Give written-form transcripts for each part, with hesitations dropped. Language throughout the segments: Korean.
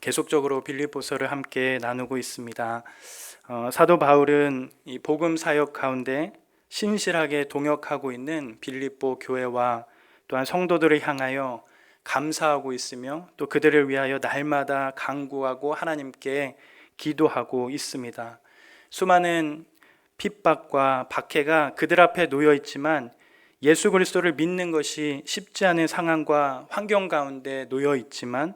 계속적으로 빌립보서를 함께 나누고 있습니다. 사도 바울은 이 복음 사역 가운데 신실하게 동역하고 있는 빌립보 교회와 또한 성도들을 향하여 감사하고 있으며 또 그들을 위하여 날마다 간구하고 하나님께 기도하고 있습니다. 수많은 핍박과 박해가 그들 앞에 놓여 있지만 예수 그리스도를 믿는 것이 쉽지 않은 상황과 환경 가운데 놓여 있지만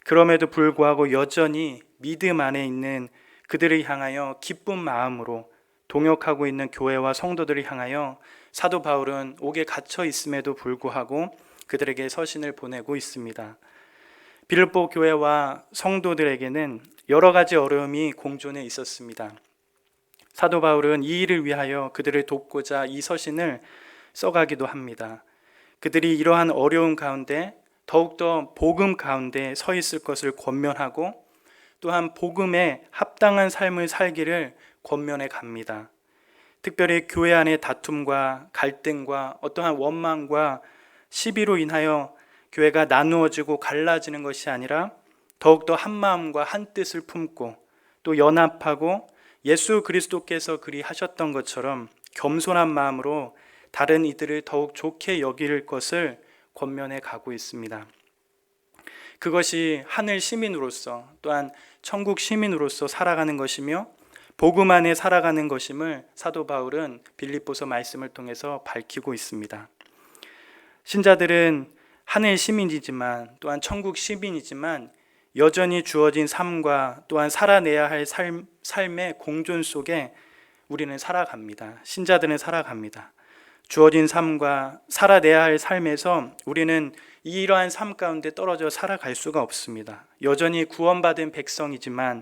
그럼에도 불구하고 여전히 믿음 안에 있는 그들을 향하여 기쁜 마음으로 동역하고 있는 교회와 성도들을 향하여 사도 바울은 옥에 갇혀 있음에도 불구하고 그들에게 서신을 보내고 있습니다. 빌립보 교회와 성도들에게는 여러 가지 어려움이 공존해 있었습니다. 사도 바울은 이 일을 위하여 그들을 돕고자 이 서신을 써가기도 합니다. 그들이 이러한 어려움 가운데 더욱더 복음 가운데 서 있을 것을 권면하고 또한 복음에 합당한 삶을 살기를 권면해 갑니다. 특별히 교회 안의 다툼과 갈등과 어떠한 원망과 시비로 인하여 교회가 나누어지고 갈라지는 것이 아니라 더욱더 한 마음과 한 뜻을 품고 또 연합하고 예수 그리스도께서 그리 하셨던 것처럼 겸손한 마음으로 다른 이들을 더욱 좋게 여길 것을 권면해 가고 있습니다. 그것이 하늘 시민으로서 또한 천국 시민으로서 살아가는 것이며 복음 안에 살아가는 것임을 사도 바울은 빌립보서 말씀을 통해서 밝히고 있습니다. 신자들은 하늘 시민이지만 또한 천국 시민이지만 여전히 주어진 삶과 또한 살아내야 할 삶의 공존 속에 우리는 살아갑니다. 신자들은 살아갑니다. 주어진 삶과 살아내야 할 삶에서 우리는 이러한 삶 가운데 떨어져 살아갈 수가 없습니다. 여전히 구원받은 백성이지만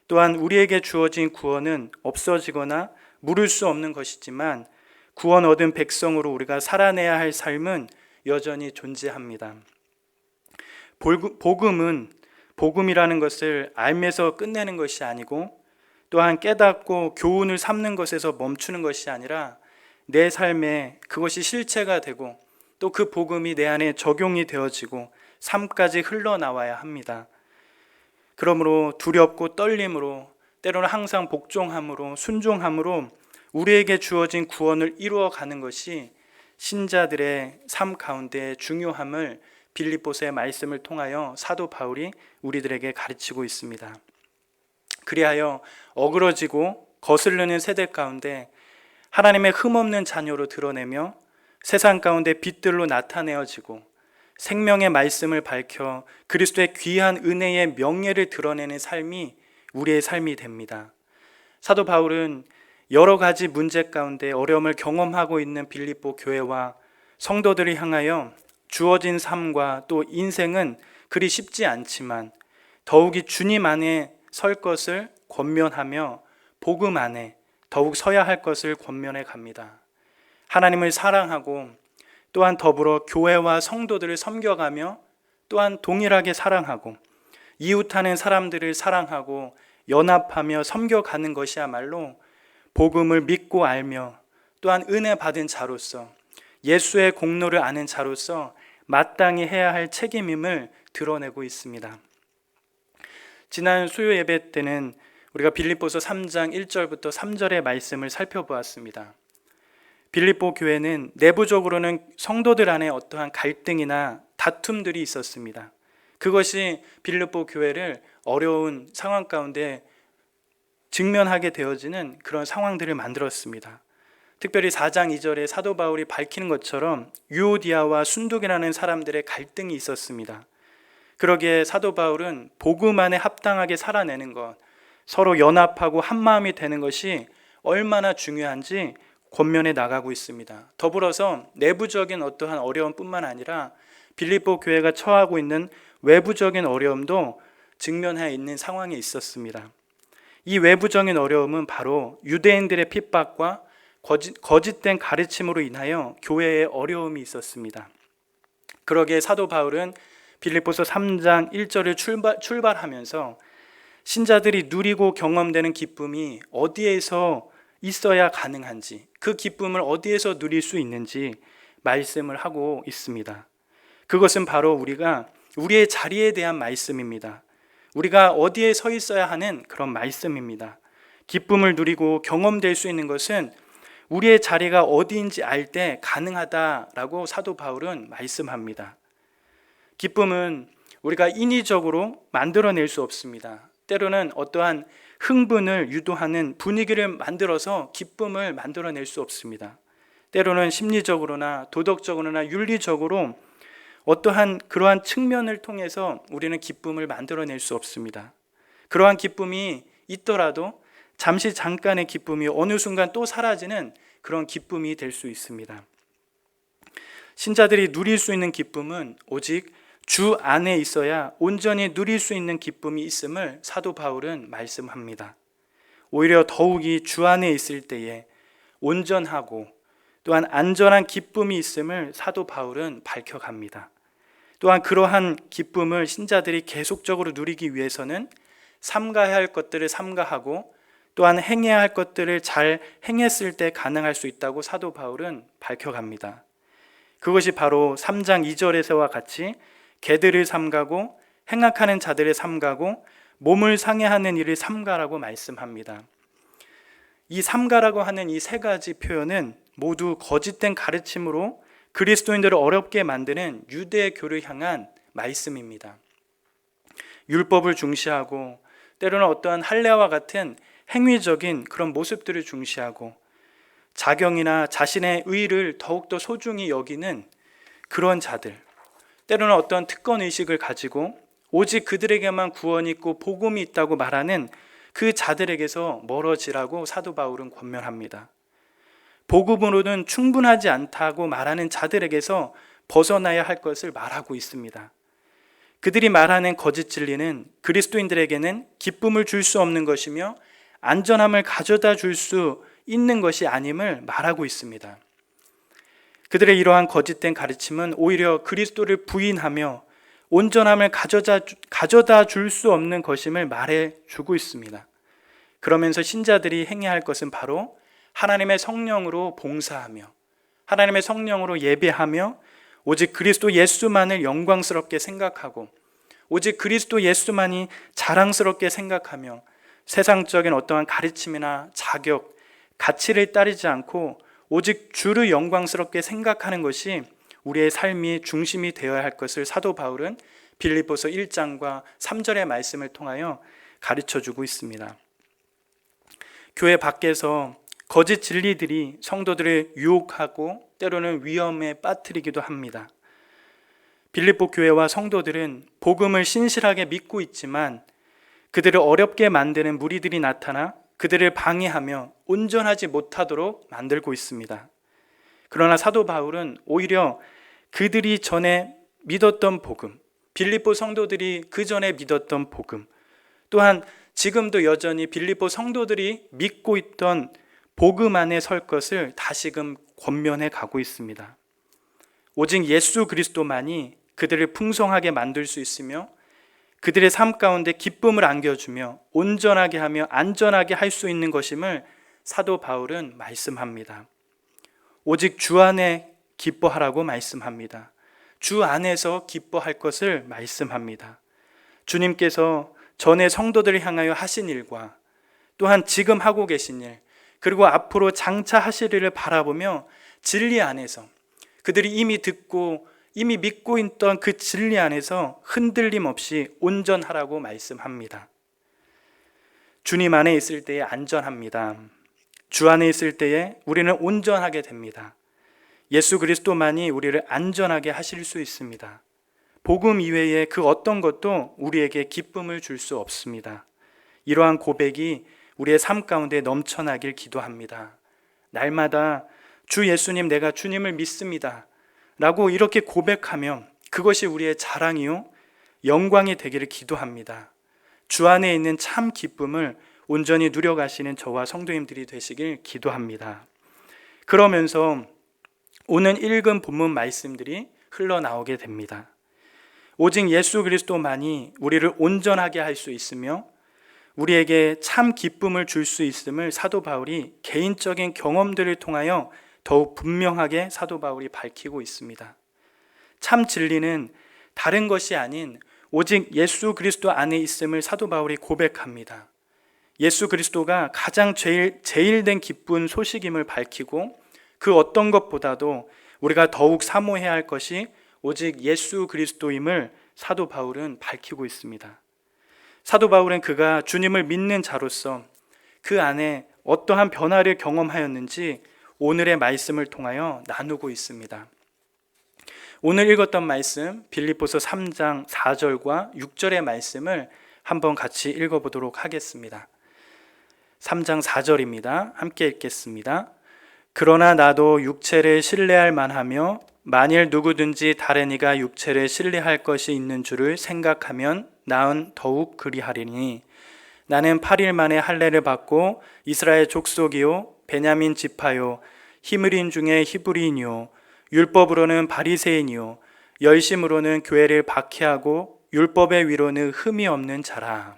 또한 우리에게 주어진 구원은 없어지거나 물을 수 없는 것이지만 구원 얻은 백성으로 우리가 살아내야 할 삶은 여전히 존재합니다. 복음이라는 것을 알면서 끝내는 것이 아니고 또한 깨닫고 교훈을 삼는 것에서 멈추는 것이 아니라 내 삶에 그것이 실체가 되고 또 그 복음이 내 안에 적용이 되어지고 삶까지 흘러나와야 합니다. 그러므로 두렵고 떨림으로 때로는 항상 복종함으로 순종함으로 우리에게 주어진 구원을 이루어가는 것이 신자들의 삶 가운데 중요함을 빌립보서의 말씀을 통하여 사도 바울이 우리들에게 가르치고 있습니다. 그리하여 어그러지고 거스르는 세대 가운데 하나님의 흠없는 자녀로 드러내며 세상 가운데 빛들로 나타내어지고 생명의 말씀을 밝혀 그리스도의 귀한 은혜의 명예를 드러내는 삶이 우리의 삶이 됩니다. 사도 바울은 여러 가지 문제 가운데 어려움을 경험하고 있는 빌립보 교회와 성도들을 향하여 주어진 삶과 또 인생은 그리 쉽지 않지만 더욱이 주님 안에 설 것을 권면하며 복음 안에 더욱 서야 할 것을 권면해 갑니다. 하나님을 사랑하고 또한 더불어 교회와 성도들을 섬겨가며 또한 동일하게 사랑하고 이웃하는 사람들을 사랑하고 연합하며 섬겨가는 것이야말로 복음을 믿고 알며 또한 은혜 받은 자로서 예수의 공로를 아는 자로서 마땅히 해야 할 책임임을 드러내고 있습니다. 지난 수요 예배 때는 우리가 빌립보서 3장 1절부터 3절의 말씀을 살펴보았습니다. 빌립보 교회는 내부적으로는 성도들 안에 어떠한 갈등이나 다툼들이 있었습니다. 그것이 빌립보 교회를 어려운 상황 가운데 직면하게 되어지는 그런 상황들을 만들었습니다. 특별히 4장 2절에 사도 바울이 밝히는 것처럼 유오디아와 순독이라는 사람들의 갈등이 있었습니다. 그러기에 사도 바울은 복음 안에 합당하게 살아내는 것, 서로 연합하고 한마음이 되는 것이 얼마나 중요한지 권면해 나가고 있습니다. 더불어서 내부적인 어떠한 어려움뿐만 아니라 빌립보 교회가 처하고 있는 외부적인 어려움도 직면해 있는 상황이 있었습니다. 이 외부적인 어려움은 바로 유대인들의 핍박과 거짓된 가르침으로 인하여 교회에 어려움이 있었습니다. 그러기에 사도 바울은 빌립보서 3장 1절을 출발하면서 신자들이 누리고 경험되는 기쁨이 어디에서 있어야 가능한지, 그 기쁨을 어디에서 누릴 수 있는지 말씀을 하고 있습니다. 그것은 바로 우리가 우리의 자리에 대한 말씀입니다. 우리가 어디에 서 있어야 하는 그런 말씀입니다. 기쁨을 누리고 경험될 수 있는 것은 우리의 자리가 어디인지 알 때 가능하다라고 사도 바울은 말씀합니다. 기쁨은 우리가 인위적으로 만들어낼 수 없습니다. 때로는 어떠한 흥분을 유도하는 분위기를 만들어서 기쁨을 만들어낼 수 없습니다. 때로는 심리적으로나 도덕적으로나 윤리적으로 어떠한 그러한 측면을 통해서 우리는 기쁨을 만들어낼 수 없습니다. 그러한 기쁨이 있더라도 잠시 잠깐의 기쁨이 어느 순간 또 사라지는 그런 기쁨이 될 수 있습니다. 신자들이 누릴 수 있는 기쁨은 오직 주 안에 있어야 온전히 누릴 수 있는 기쁨이 있음을 사도 바울은 말씀합니다. 오히려 더욱이 주 안에 있을 때에 온전하고 또한 안전한 기쁨이 있음을 사도 바울은 밝혀갑니다. 또한 그러한 기쁨을 신자들이 계속적으로 누리기 위해서는 삼가해야 할 것들을 삼가하고 또한 행해야 할 것들을 잘 행했을 때 가능할 수 있다고 사도 바울은 밝혀갑니다. 그것이 바로 3장 2절에서와 같이 개들을 삼가고 행악하는 자들을 삼가고 몸을 상해하는 일을 삼가라고 말씀합니다. 이 삼가라고 하는 이 세 가지 표현은 모두 거짓된 가르침으로 그리스도인들을 어렵게 만드는 유대교를 향한 말씀입니다. 율법을 중시하고 때로는 어떠한 할례와 같은 행위적인 그런 모습들을 중시하고 자경이나 자신의 의를 더욱더 소중히 여기는 그런 자들, 때로는 어떤 특권의식을 가지고 오직 그들에게만 구원이 있고 복음이 있다고 말하는 그 자들에게서 멀어지라고 사도 바울은 권면합니다. 복음으로는 충분하지 않다고 말하는 자들에게서 벗어나야 할 것을 말하고 있습니다. 그들이 말하는 거짓 진리는 그리스도인들에게는 기쁨을 줄 수 없는 것이며 안전함을 가져다 줄 수 있는 것이 아님을 말하고 있습니다. 그들의 이러한 거짓된 가르침은 오히려 그리스도를 부인하며 온전함을 가져다 줄 수 없는 것임을 말해주고 있습니다. 그러면서 신자들이 행해야 할 것은 바로 하나님의 성령으로 봉사하며 하나님의 성령으로 예배하며 오직 그리스도 예수만을 영광스럽게 생각하고 오직 그리스도 예수만이 자랑스럽게 생각하며 세상적인 어떠한 가르침이나 자격, 가치를 따르지 않고 오직 주를 영광스럽게 생각하는 것이 우리의 삶이 중심이 되어야 할 것을 사도 바울은 빌립보서 1장과 3절의 말씀을 통하여 가르쳐주고 있습니다. 교회 밖에서 거짓 진리들이 성도들을 유혹하고 때로는 위험에 빠뜨리기도 합니다. 빌립보 교회와 성도들은 복음을 신실하게 믿고 있지만 그들을 어렵게 만드는 무리들이 나타나 그들을 방해하며 온전하지 못하도록 만들고 있습니다. 그러나 사도 바울은 오히려 그들이 전에 믿었던 복음, 빌립보 성도들이 그 전에 믿었던 복음, 또한 지금도 여전히 빌립보 성도들이 믿고 있던 복음 안에 설 것을 다시금 권면해 가고 있습니다. 오직 예수 그리스도만이 그들을 풍성하게 만들 수 있으며 그들의 삶 가운데 기쁨을 안겨주며 온전하게 하며 안전하게 할 수 있는 것임을 사도 바울은 말씀합니다. 오직 주 안에 기뻐하라고 말씀합니다. 주 안에서 기뻐할 것을 말씀합니다. 주님께서 전에 성도들을 향하여 하신 일과 또한 지금 하고 계신 일, 그리고 앞으로 장차 하실 일을 바라보며 진리 안에서 그들이 이미 듣고 이미 믿고 있던 그 진리 안에서 흔들림 없이 온전하라고 말씀합니다. 주님 안에 있을 때에 안전합니다. 주 안에 있을 때에 우리는 온전하게 됩니다. 예수 그리스도만이 우리를 안전하게 하실 수 있습니다. 복음 이외에 그 어떤 것도 우리에게 기쁨을 줄 수 없습니다. 이러한 고백이 우리의 삶 가운데 넘쳐나길 기도합니다. 날마다 주 예수님, 내가 주님을 믿습니다 라고 이렇게 고백하며 그것이 우리의 자랑이요 영광이 되기를 기도합니다. 주 안에 있는 참 기쁨을 온전히 누려가시는 저와 성도님들이 되시길 기도합니다. 그러면서 오늘 읽은 본문 말씀들이 흘러나오게 됩니다. 오직 예수 그리스도만이 우리를 온전하게 할 수 있으며 우리에게 참 기쁨을 줄 수 있음을 사도 바울이 개인적인 경험들을 통하여 더욱 분명하게 사도 바울이 밝히고 있습니다. 참 진리는 다른 것이 아닌 오직 예수 그리스도 안에 있음을 사도 바울이 고백합니다. 예수 그리스도가 가장 제일된 기쁜 소식임을 밝히고 그 어떤 것보다도 우리가 더욱 사모해야 할 것이 오직 예수 그리스도임을 사도 바울은 밝히고 있습니다. 사도 바울은 그가 주님을 믿는 자로서 그 안에 어떠한 변화를 경험하였는지 오늘의 말씀을 통하여 나누고 있습니다. 오늘 읽었던 말씀 빌립보서 3장 4절과 6절의 말씀을 한번 같이 읽어보도록 하겠습니다. 3장 4절입니다. 함께 읽겠습니다. 그러나 나도 육체를 신뢰할 만하며 만일 누구든지 다른 이가 육체를 신뢰할 것이 있는 줄을 생각하면 나은 더욱 그리하리니 나는 8일 만에 할례를 받고 이스라엘 족속이요 베냐민 지파요 히브리인 중에 히브리인이요 율법으로는 바리새인이요 열심으로는 교회를 박해하고 율법의 위로는 흠이 없는 자라.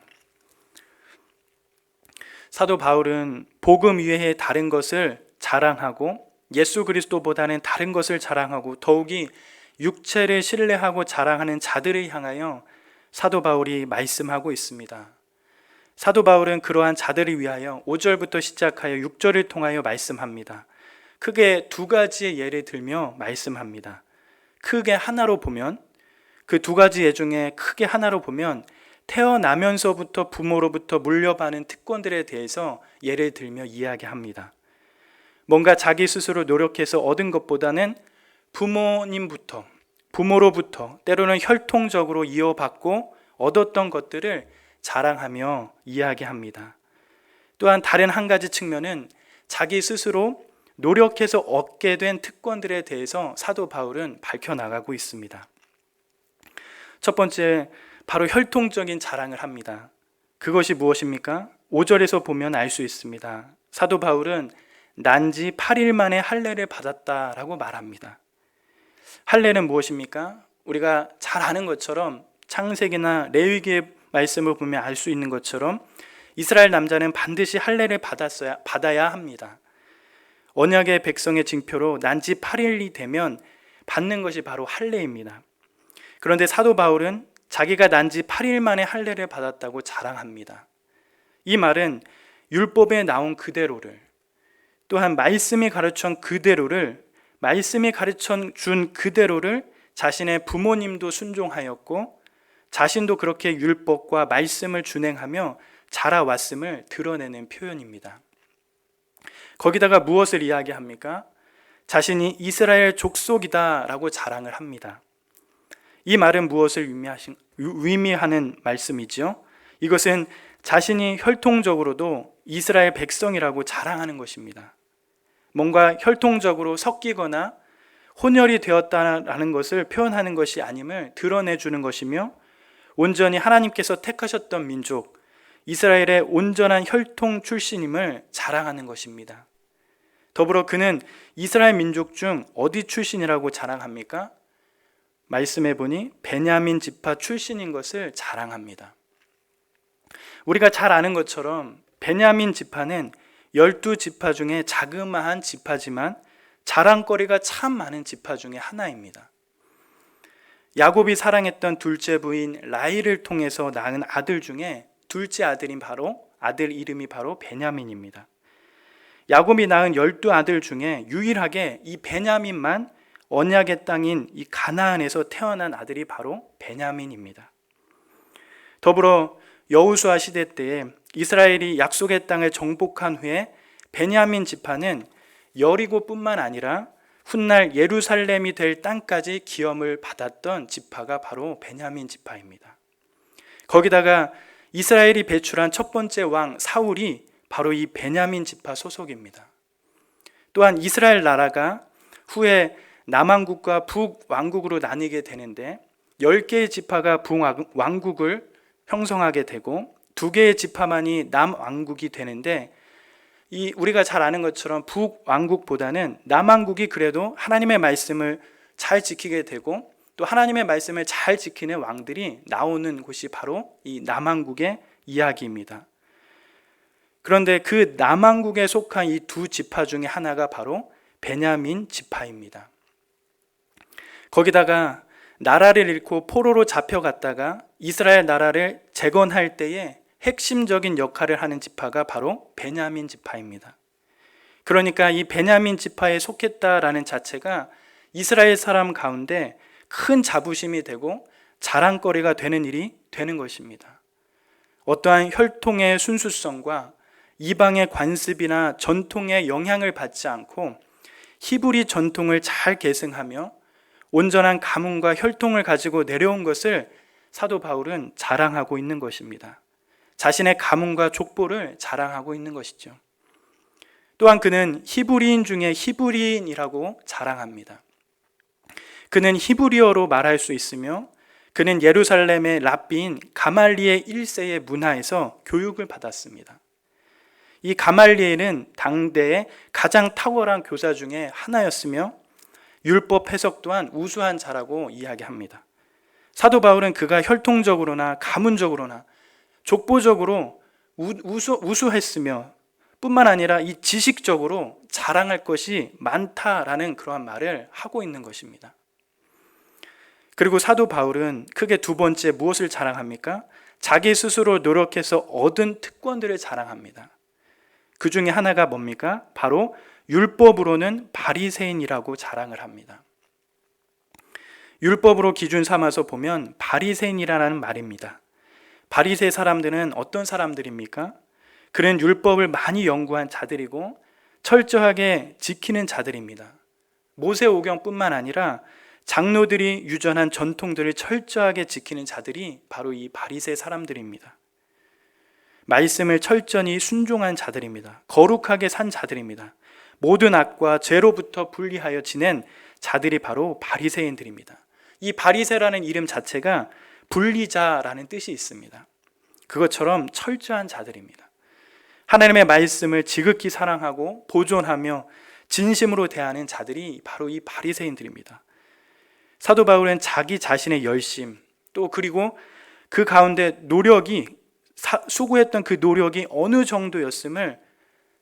사도 바울은 복음 위에 다른 것을 자랑하고 예수 그리스도보다는 다른 것을 자랑하고 더욱이 육체를 신뢰하고 자랑하는 자들을 향하여 사도 바울이 말씀하고 있습니다. 사도 바울은 그러한 자들을 위하여 5절부터 시작하여 6절을 통하여 말씀합니다. 크게 두 가지의 예를 들며 말씀합니다. 크게 하나로 보면 그 두 가지 예 중에 크게 하나로 보면 태어나면서부터 부모로부터 물려받은 특권들에 대해서 예를 들며 이야기합니다. 뭔가 자기 스스로 노력해서 얻은 것보다는 부모로부터 때로는 혈통적으로 이어받고 얻었던 것들을 자랑하며 이야기합니다. 또한 다른 한 가지 측면은 자기 스스로 노력해서 얻게 된 특권들에 대해서 사도 바울은 밝혀나가고 있습니다. 첫 번째, 바로 혈통적인 자랑을 합니다. 그것이 무엇입니까? 5절에서 보면 알 수 있습니다. 사도 바울은 난지 8일 만에 할례를 받았다라고 말합니다. 할례는 무엇입니까? 우리가 잘 아는 것처럼 창세기나 레위기의 말씀을 보면 알 수 있는 것처럼 이스라엘 남자는 반드시 할례를 받아야 합니다. 언약의 백성의 징표로 난지 8일이 되면 받는 것이 바로 할례입니다. 그런데 사도 바울은 자기가 난지 8일 만에 할례를 받았다고 자랑합니다. 이 말은 율법에 나온 그대로를, 또한 말씀이 가르쳐 준 그대로를 자신의 부모님도 순종하였고 자신도 그렇게 율법과 말씀을 준행하며 자라왔음을 드러내는 표현입니다. 거기다가 무엇을 이야기합니까? 자신이 이스라엘 족속이다라고 자랑을 합니다. 이 말은 무엇을 의미하는 말씀이죠? 이것은 자신이 혈통적으로도 이스라엘 백성이라고 자랑하는 것입니다. 뭔가 혈통적으로 섞이거나 혼혈이 되었다는 것을 표현하는 것이 아님을 드러내주는 것이며 온전히 하나님께서 택하셨던 민족, 이스라엘의 온전한 혈통 출신임을 자랑하는 것입니다. 더불어 그는 이스라엘 민족 중 어디 출신이라고 자랑합니까? 말씀해 보니 베냐민 지파 출신인 것을 자랑합니다. 우리가 잘 아는 것처럼 베냐민 지파는 12지파 중에 자그마한 지파지만 자랑거리가 참 많은 지파 중에 하나입니다. 야곱이 사랑했던 둘째 부인 라헬을 통해서 낳은 아들 중에 둘째 아들 이름이 바로 베냐민입니다. 야곱이 낳은 12아들 중에 유일하게 이 베냐민만 언약의 땅인 이 가나안에서 태어난 아들이 바로 베냐민입니다. 더불어 여호수아 시대 때에 이스라엘이 약속의 땅을 정복한 후에 베냐민 지파는 여리고뿐만 아니라 훗날 예루살렘이 될 땅까지 기업을 받았던 지파가 바로 베냐민 지파입니다. 거기다가 이스라엘이 배출한 첫 번째 왕 사울이 바로 이 베냐민 지파 소속입니다. 또한 이스라엘 나라가 후에 남왕국과 북왕국으로 나뉘게 되는데 10개의 지파가 북왕국을 형성하게 되고 2개의 지파만이 남왕국이 되는데 우리가 잘 아는 것처럼 북왕국보다는 남왕국이 그래도 하나님의 말씀을 잘 지키게 되고 또 하나님의 말씀을 잘 지키는 왕들이 나오는 곳이 바로 이 남왕국의 이야기입니다. 그런데 그 남왕국에 속한 이 두 지파 중에 하나가 바로 베냐민 지파입니다. 거기다가 나라를 잃고 포로로 잡혀갔다가 이스라엘 나라를 재건할 때에 핵심적인 역할을 하는 지파가 바로 베냐민 지파입니다. 그러니까 이 베냐민 지파에 속했다라는 자체가 이스라엘 사람 가운데 큰 자부심이 되고 자랑거리가 되는 일이 되는 것입니다. 어떠한 혈통의 순수성과 이방의 관습이나 전통의 영향을 받지 않고 히브리 전통을 잘 계승하며 온전한 가문과 혈통을 가지고 내려온 것을 사도 바울은 자랑하고 있는 것입니다. 자신의 가문과 족보를 자랑하고 있는 것이죠. 또한 그는 히브리인 중에 히브리인이라고 자랑합니다. 그는 히브리어로 말할 수 있으며 그는 예루살렘의 랍비인 가말리엘 1세의 문화에서 교육을 받았습니다. 이 가말리엘은 당대의 가장 탁월한 교사 중에 하나였으며 율법 해석 또한 우수한 자라고 이야기합니다. 사도 바울은 그가 혈통적으로나 가문적으로나 족보적으로 우수했으며 뿐만 아니라 이 지식적으로 자랑할 것이 많다라는 그러한 말을 하고 있는 것입니다. 그리고 사도 바울은 크게 두 번째 무엇을 자랑합니까? 자기 스스로 노력해서 얻은 특권들을 자랑합니다. 그 중에 하나가 뭡니까? 바로 율법으로는 바리새인이라고 자랑을 합니다. 율법으로 기준 삼아서 보면 바리새인이라는 말입니다. 바리새 사람들은 어떤 사람들입니까? 그는 율법을 많이 연구한 자들이고 철저하게 지키는 자들입니다. 모세오경뿐만 아니라 장로들이 유전한 전통들을 철저하게 지키는 자들이 바로 이 바리새 사람들입니다. 말씀을 철저히 순종한 자들입니다. 거룩하게 산 자들입니다. 모든 악과 죄로부터 분리하여 지낸 자들이 바로 바리새인들입니다. 이 바리새라는 이름 자체가 분리자라는 뜻이 있습니다. 그것처럼 철저한 자들입니다. 하나님의 말씀을 지극히 사랑하고 보존하며 진심으로 대하는 자들이 바로 이 바리새인들입니다. 사도 바울은 자기 자신의 열심 또 그리고 그 가운데 수고했던 그 노력이 어느 정도였음을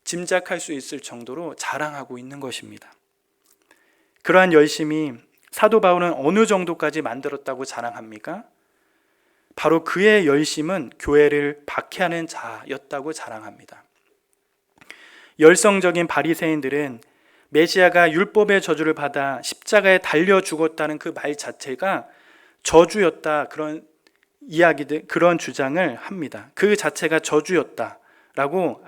짐작할 수 있을 정도로 자랑하고 있는 것입니다. 그러한 열심이 사도 바울은 어느 정도까지 만들었다고 자랑합니까? 바로 그의 열심은 교회를 박해하는 자였다고 자랑합니다. 열성적인 바리새인들은 메시아가 율법의 저주를 받아 십자가에 달려 죽었다는 그 말 자체가 저주였다, 그런 이야기들, 그런 주장을 합니다. 그 자체가 저주였다라고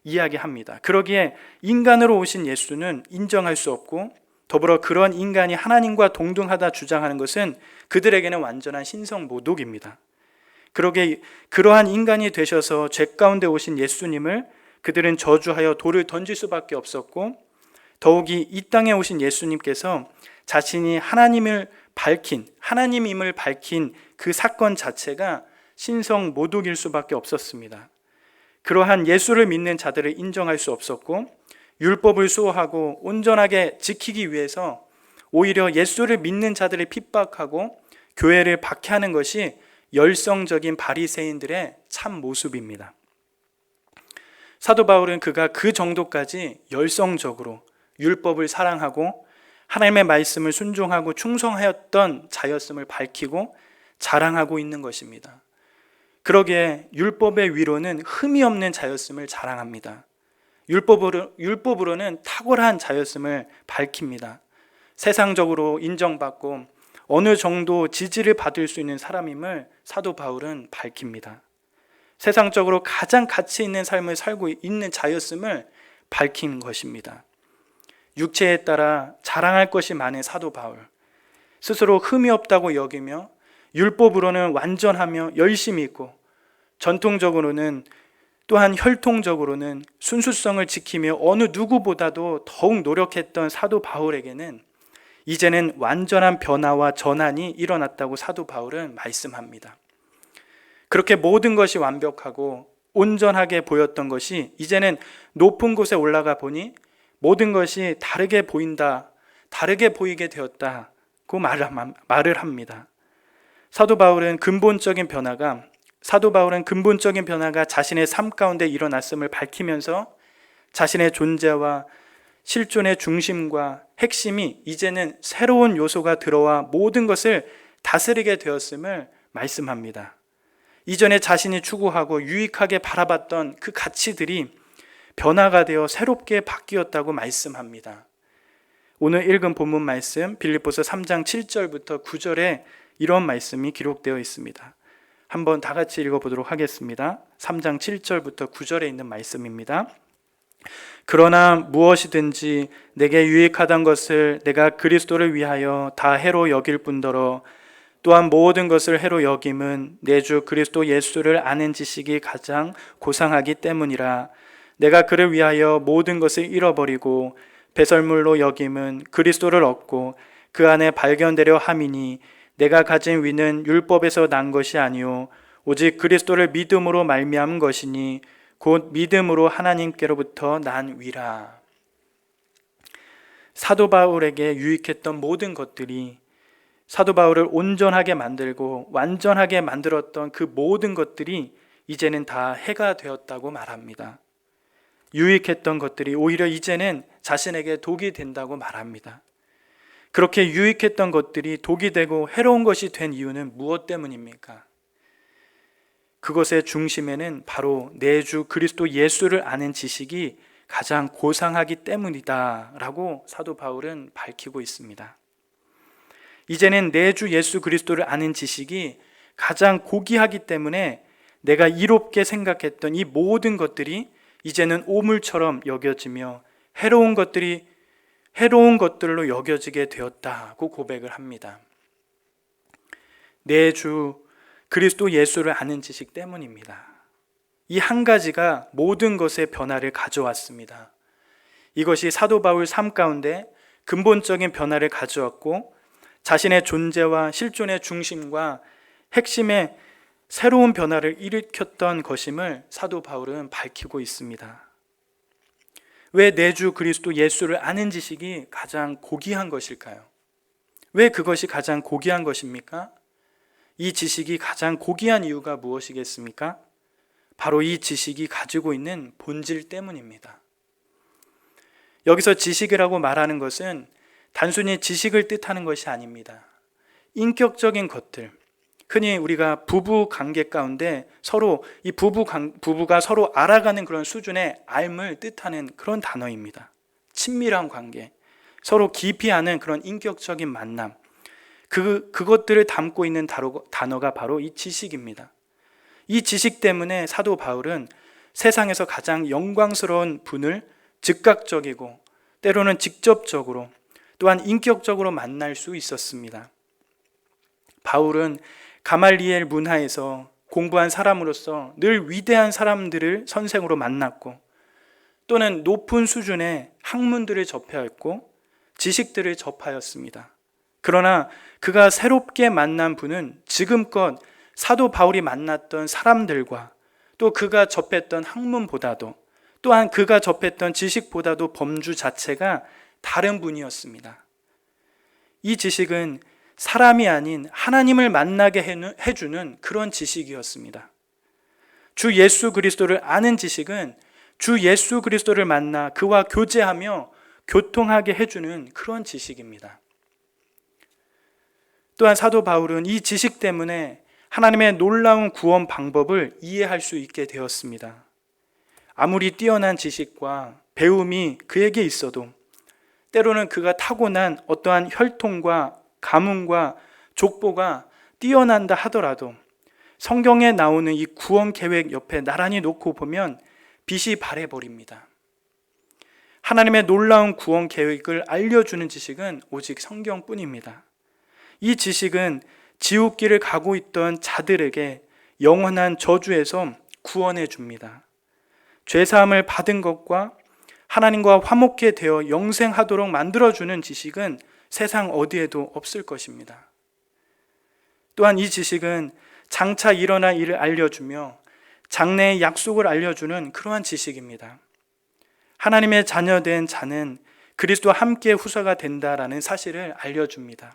이야기합니다. 그러기에 인간으로 오신 예수는 인정할 수 없고 더불어 그런 인간이 하나님과 동등하다 주장하는 것은 그들에게는 완전한 신성모독입니다. 그러기에 그러한 인간이 되셔서 죄 가운데 오신 예수님을 그들은 저주하여 돌을 던질 수밖에 없었고 더욱이 이 땅에 오신 예수님께서 자신이 하나님임을 밝힌 그 사건 자체가 신성모독일 수밖에 없었습니다. 그러한 예수를 믿는 자들을 인정할 수 없었고 율법을 수호하고 온전하게 지키기 위해서 오히려 예수를 믿는 자들을 핍박하고 교회를 박해하는 것이 열성적인 바리새인들의 참 모습입니다. 사도 바울은 그가 그 정도까지 열성적으로 율법을 사랑하고 하나님의 말씀을 순종하고 충성하였던 자였음을 밝히고 자랑하고 있는 것입니다. 그러기에 율법의 위로는 흠이 없는 자였음을 자랑합니다. 율법으로는 탁월한 자였음을 밝힙니다. 세상적으로 인정받고 어느 정도 지지를 받을 수 있는 사람임을 사도 바울은 밝힙니다. 세상적으로 가장 가치 있는 삶을 살고 있는 자였음을 밝힌 것입니다. 육체에 따라 자랑할 것이 많은 사도 바울, 스스로 흠이 없다고 여기며 율법으로는 완전하며 열심히 있고 전통적으로는 또한 혈통적으로는 순수성을 지키며 어느 누구보다도 더욱 노력했던 사도 바울에게는 이제는 완전한 변화와 전환이 일어났다고 사도 바울은 말씀합니다. 그렇게 모든 것이 완벽하고 온전하게 보였던 것이 이제는 높은 곳에 올라가 보니 모든 것이 다르게 보인다, 다르게 보이게 되었다고 말을 합니다. 사도 바울은 근본적인 변화가 자신의 삶 가운데 일어났음을 밝히면서 자신의 존재와 실존의 중심과 핵심이 이제는 새로운 요소가 들어와 모든 것을 다스리게 되었음을 말씀합니다. 이전에 자신이 추구하고 유익하게 바라봤던 그 가치들이 변화가 되어 새롭게 바뀌었다고 말씀합니다. 오늘 읽은 본문 말씀 빌립보서 3장 7절부터 9절에 이런 말씀이 기록되어 있습니다. 한번 다 같이 읽어보도록 하겠습니다. 3장 7절부터 9절에 있는 말씀입니다. 그러나 무엇이든지 내게 유익하던 것을 내가 그리스도를 위하여 다 해로 여길 뿐더러 또한 모든 것을 해로 여김은 내 주 그리스도 예수를 아는 지식이 가장 고상하기 때문이라. 내가 그를 위하여 모든 것을 잃어버리고 배설물로 여김은 그리스도를 얻고 그 안에 발견되려 함이니 내가 가진 위는 율법에서 난 것이 아니요 오직 그리스도를 믿음으로 말미암은 것이니 곧 믿음으로 하나님께로부터 난 위라. 사도 바울에게 유익했던 모든 것들이 사도 바울을 온전하게 만들고 완전하게 만들었던 그 모든 것들이 이제는 다 해가 되었다고 말합니다. 유익했던 것들이 오히려 이제는 자신에게 독이 된다고 말합니다. 그렇게 유익했던 것들이 독이 되고 해로운 것이 된 이유는 무엇 때문입니까? 그것의 중심에는 바로 내 주 그리스도 예수를 아는 지식이 가장 고상하기 때문이다 라고 사도 바울은 밝히고 있습니다. 이제는 내 주 예수 그리스도를 아는 지식이 가장 고귀하기 때문에 내가 이롭게 생각했던 이 모든 것들이 이제는 오물처럼 여겨지며 해로운 것들로 여겨지게 되었다고 고백을 합니다. 내 주 그리스도 예수를 아는 지식 때문입니다. 이 한 가지가 모든 것의 변화를 가져왔습니다. 이것이 사도 바울 삶 가운데 근본적인 변화를 가져왔고 자신의 존재와 실존의 중심과 핵심의 새로운 변화를 일으켰던 것임을 사도 바울은 밝히고 있습니다. 왜 내 주 그리스도 예수를 아는 지식이 가장 고귀한 것일까요? 왜 그것이 가장 고귀한 것입니까? 이 지식이 가장 고귀한 이유가 무엇이겠습니까? 바로 이 지식이 가지고 있는 본질 때문입니다. 여기서 지식이라고 말하는 것은 단순히 지식을 뜻하는 것이 아닙니다. 인격적인 것들, 흔히 우리가 부부 관계 가운데 서로 이 부부가 서로 알아가는 그런 수준의 알을 뜻하는 그런 단어입니다. 친밀한 관계, 서로 깊이 아는 그런 인격적인 만남, 그것들을 담고 있는 단어가 바로 이 지식입니다. 이 지식 때문에 사도 바울은 세상에서 가장 영광스러운 분을 즉각적이고 때로는 직접적으로 또한 인격적으로 만날 수 있었습니다. 바울은 가말리엘 문화에서 공부한 사람으로서 늘 위대한 사람들을 선생으로 만났고 또는 높은 수준의 학문들을 접하였고 지식들을 접하였습니다. 그러나 그가 새롭게 만난 분은 지금껏 사도 바울이 만났던 사람들과 또 그가 접했던 학문보다도 또한 그가 접했던 지식보다도 범주 자체가 다른 분이었습니다. 이 지식은 사람이 아닌 하나님을 만나게 해주는 그런 지식이었습니다. 주 예수 그리스도를 아는 지식은 주 예수 그리스도를 만나 그와 교제하며 교통하게 해주는 그런 지식입니다. 또한 사도 바울은 이 지식 때문에 하나님의 놀라운 구원 방법을 이해할 수 있게 되었습니다. 아무리 뛰어난 지식과 배움이 그에게 있어도 때로는 그가 타고난 어떠한 혈통과 가문과 족보가 뛰어난다 하더라도 성경에 나오는 이 구원 계획 옆에 나란히 놓고 보면 빛이 바래버립니다. 하나님의 놀라운 구원 계획을 알려주는 지식은 오직 성경뿐입니다. 이 지식은 지옥길을 가고 있던 자들에게 영원한 저주에서 구원해 줍니다. 죄사함을 받은 것과 하나님과 화목해 되어 영생하도록 만들어주는 지식은 세상 어디에도 없을 것입니다. 또한 이 지식은 장차 일어날 일을 알려주며 장래의 약속을 알려주는 그러한 지식입니다. 하나님의 자녀된 자는 그리스도와 함께 후사가 된다라는 사실을 알려줍니다.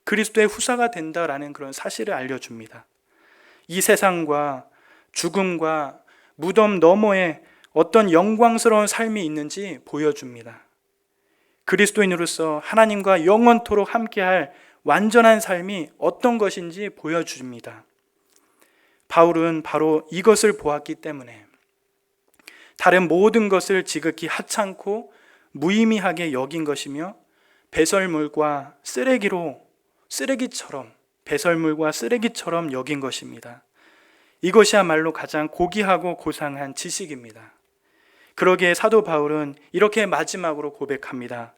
그리스도의 후사가 된다라는 그런 사실을 알려줍니다. 이 세상과 죽음과 무덤 너머에 어떤 영광스러운 삶이 있는지 보여줍니다. 그리스도인으로서 하나님과 영원토록 함께할 완전한 삶이 어떤 것인지 보여줍니다. 바울은 바로 이것을 보았기 때문에 다른 모든 것을 지극히 하찮고 무의미하게 여긴 것이며 배설물과 쓰레기처럼 여긴 것입니다. 이것이야말로 가장 고귀하고 고상한 지식입니다. 그러기에 사도 바울은 이렇게 마지막으로 고백합니다.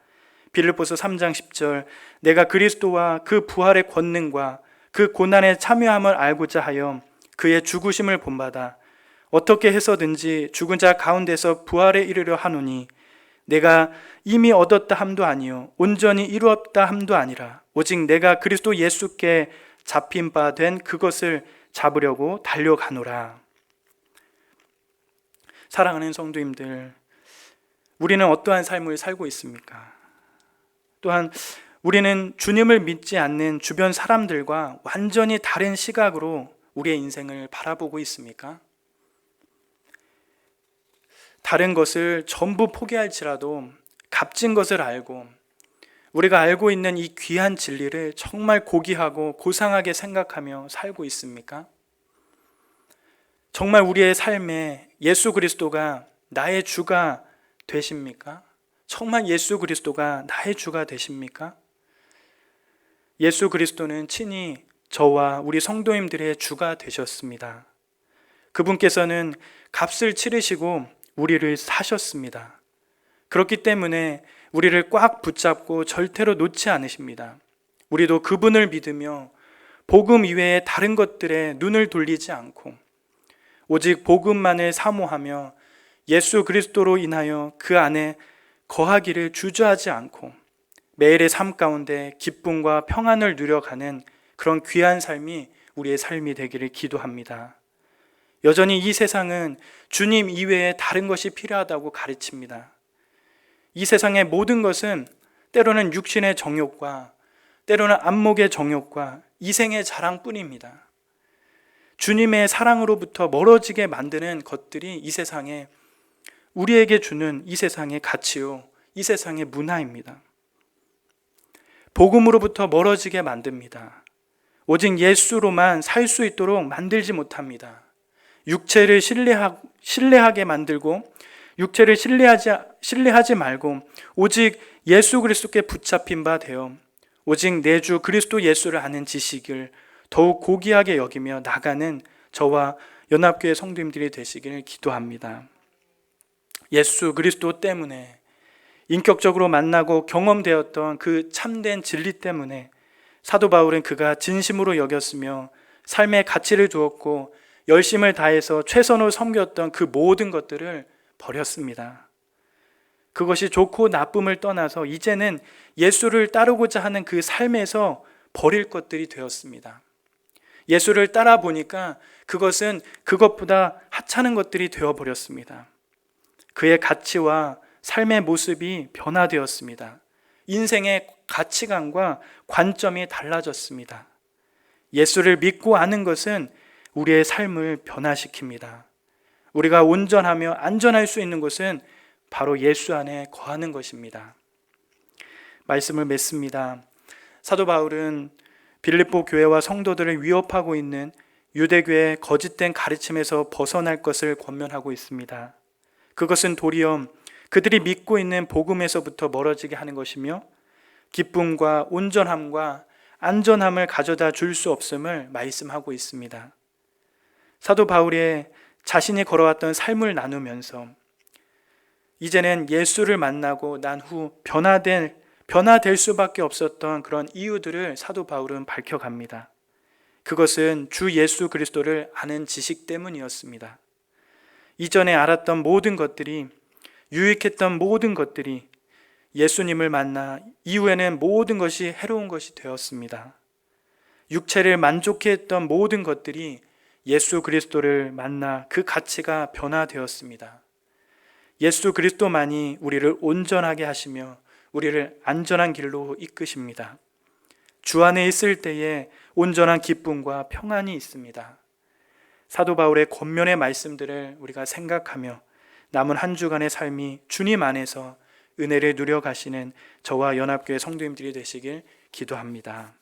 빌립보서 3장 10절, 내가 그리스도와 그 부활의 권능과 그 고난에 참여함을 알고자 하여 그의 죽으심을 본받아 어떻게 해서든지 죽은 자 가운데서 부활에 이르려 하노니 내가 이미 얻었다 함도 아니요 온전히 이루었다 함도 아니라 오직 내가 그리스도 예수께 잡힌 바 된 그것을 잡으려고 달려가노라. 사랑하는 성도님들, 우리는 어떠한 삶을 살고 있습니까? 또한 우리는 주님을 믿지 않는 주변 사람들과 완전히 다른 시각으로 우리의 인생을 바라보고 있습니까? 다른 것을 전부 포기할지라도 값진 것을 알고 우리가 알고 있는 이 귀한 진리를 정말 고귀하고 고상하게 생각하며 살고 있습니까? 정말 우리의 삶에 예수 그리스도가 나의 주가 되십니까? 정말 예수 그리스도가 나의 주가 되십니까? 예수 그리스도는 친히 저와 우리 성도님들의 주가 되셨습니다. 그분께서는 값을 치르시고 우리를 사셨습니다. 그렇기 때문에 우리를 꽉 붙잡고 절대로 놓지 않으십니다. 우리도 그분을 믿으며 복음 이외에 다른 것들에 눈을 돌리지 않고 오직 복음만을 사모하며 예수 그리스도로 인하여 그 안에 거하기를 주저하지 않고 매일의 삶 가운데 기쁨과 평안을 누려가는 그런 귀한 삶이 우리의 삶이 되기를 기도합니다. 여전히 이 세상은 주님 이외에 다른 것이 필요하다고 가르칩니다. 이 세상의 모든 것은 때로는 육신의 정욕과 때로는 안목의 정욕과 이생의 자랑뿐입니다. 주님의 사랑으로부터 멀어지게 만드는 것들이 이 세상에 우리에게 주는 이 세상의 가치요, 이 세상의 문화입니다. 복음으로부터 멀어지게 만듭니다. 오직 예수로만 살 수 있도록 만들지 못합니다. 육체를 신뢰하게 만들고 육체를 신뢰하지 말고 오직 예수 그리스도께 붙잡힌 바 되어 오직 내 주 그리스도 예수를 아는 지식을 더욱 고귀하게 여기며 나가는 저와 연합교회 성도님들이 되시기를 기도합니다. 예수 그리스도 때문에 인격적으로 만나고 경험되었던 그 참된 진리 때문에 사도 바울은 그가 진심으로 여겼으며 삶의 가치를 두었고 열심을 다해서 최선을 섬겼던 그 모든 것들을 버렸습니다. 그것이 좋고 나쁨을 떠나서 이제는 예수를 따르고자 하는 그 삶에서 버릴 것들이 되었습니다. 예수를 따라 보니까 그것은 그것보다 하찮은 것들이 되어버렸습니다. 그의 가치와 삶의 모습이 변화되었습니다. 인생의 가치관과 관점이 달라졌습니다. 예수를 믿고 아는 것은 우리의 삶을 변화시킵니다. 우리가 온전하며 안전할 수 있는 것은 바로 예수 안에 거하는 것입니다. 말씀을 맺습니다. 사도 바울은 빌립보 교회와 성도들을 위협하고 있는 유대교의 거짓된 가르침에서 벗어날 것을 권면하고 있습니다. 그것은 도리어 그들이 믿고 있는 복음에서부터 멀어지게 하는 것이며 기쁨과 온전함과 안전함을 가져다 줄 수 없음을 말씀하고 있습니다. 사도 바울의 자신이 걸어왔던 삶을 나누면서 이제는 예수를 만나고 난 후 변화될 수밖에 없었던 그런 이유들을 사도 바울은 밝혀갑니다. 그것은 주 예수 그리스도를 아는 지식 때문이었습니다. 이전에 알았던 모든 것들이, 유익했던 모든 것들이 예수님을 만나 이후에는 모든 것이 해로운 것이 되었습니다. 육체를 만족해 했던 모든 것들이 예수 그리스도를 만나 그 가치가 변화되었습니다. 예수 그리스도만이 우리를 온전하게 하시며 우리를 안전한 길로 이끄십니다. 주 안에 있을 때에 온전한 기쁨과 평안이 있습니다. 사도 바울의 권면의 말씀들을 우리가 생각하며 남은 한 주간의 삶이 주님 안에서 은혜를 누려 가시는 저와 연합교회 성도님들이 되시길 기도합니다.